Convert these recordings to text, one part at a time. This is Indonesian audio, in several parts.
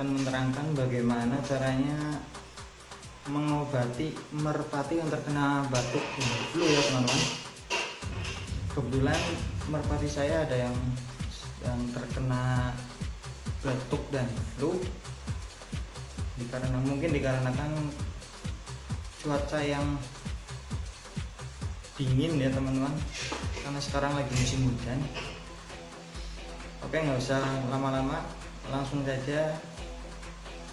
akan menerangkan bagaimana caranya mengobati merpati yang terkena batuk dan flu ya teman-teman. Kebetulan merpati saya ada yang terkena batuk dan flu dikarenakan cuaca yang dingin ya teman-teman, karena sekarang lagi musim hujan. Oke, nggak usah lama-lama, langsung saja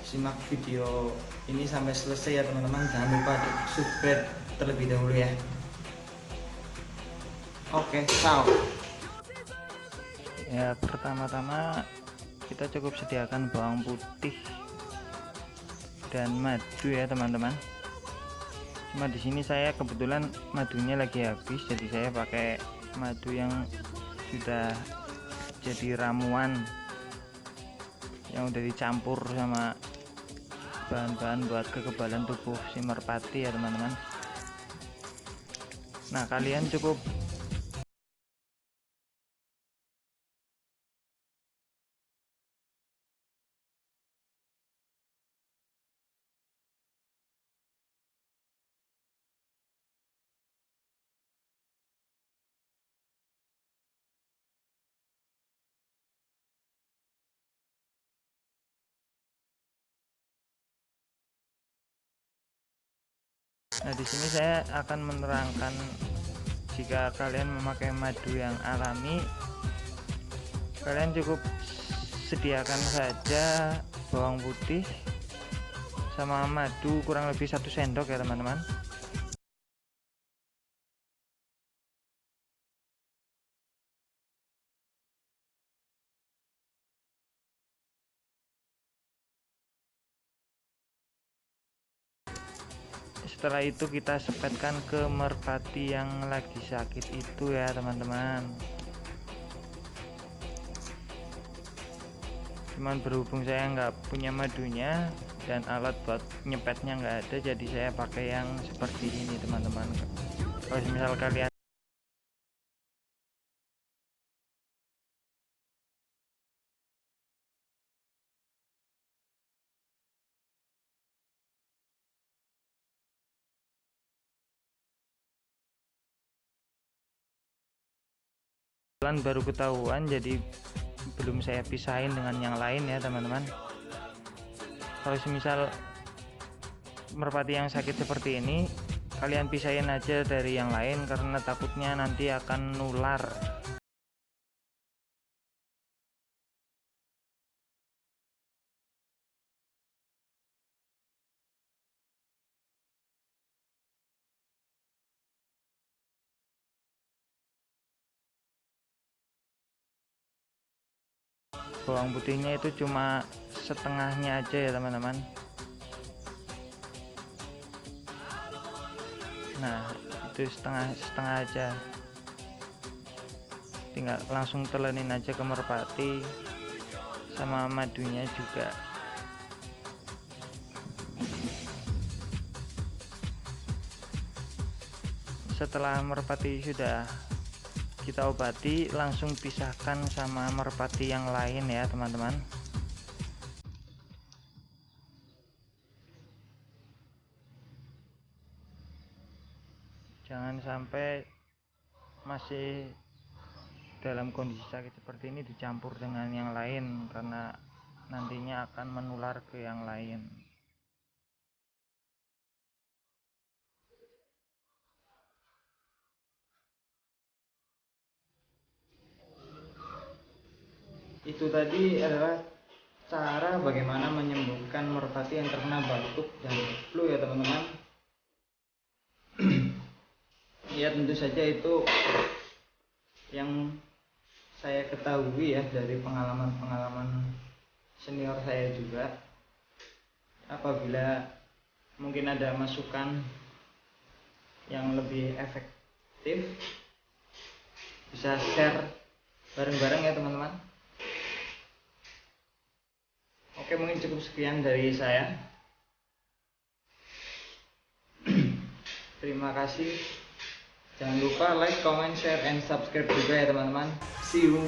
simak video ini sampai selesai ya teman-teman. Jangan lupa di subscribe terlebih dahulu ya. Oke, ciao. Ya, pertama-tama kita cukup sediakan bawang putih dan madu ya teman-teman. Cuma di sini saya kebetulan madunya lagi habis, jadi saya pakai madu yang sudah jadi ramuan, yang udah dicampur sama bahan-bahan buat kekebalan tubuh si merpati ya teman-teman. Nah, kalian cukup Nah, di sini saya akan menerangkan, jika kalian memakai madu yang alami, kalian cukup sediakan saja bawang putih sama madu kurang lebih 1 sendok ya teman-teman. Setelah itu kita sepetkan ke merpati yang lagi sakit itu ya teman-teman. Cuman berhubung saya nggak punya madunya dan alat buat nyepetnya nggak ada, jadi saya pakai yang seperti ini teman-teman. Kalau misal kalian baru ketahuan, jadi belum saya pisahin dengan yang lain ya teman-teman. Kalau misal merpati yang sakit seperti ini, kalian pisahin aja dari yang lain karena takutnya nanti akan nular. Bawang putihnya itu cuma setengahnya aja ya teman-teman. Nah, itu setengah aja, tinggal langsung telenin aja ke merpati sama madunya juga. Setelah merpati sudah kita obati, langsung pisahkan sama merpati yang lain ya teman-teman. Jangan sampai masih dalam kondisi sakit seperti ini dicampur dengan yang lain, karena nantinya akan menular ke yang lain. Itu tadi adalah cara bagaimana menyembuhkan merpati yang terkena batuk dan flu ya teman-teman. Ya, tentu saja itu yang saya ketahui ya dari pengalaman senior saya juga. Apabila mungkin ada masukan yang lebih efektif, bisa share bareng-bareng ya teman-teman. Oke, mungkin cukup sekian dari saya. Terima kasih. Jangan lupa like, comment, share, and subscribe juga ya teman-teman. See you.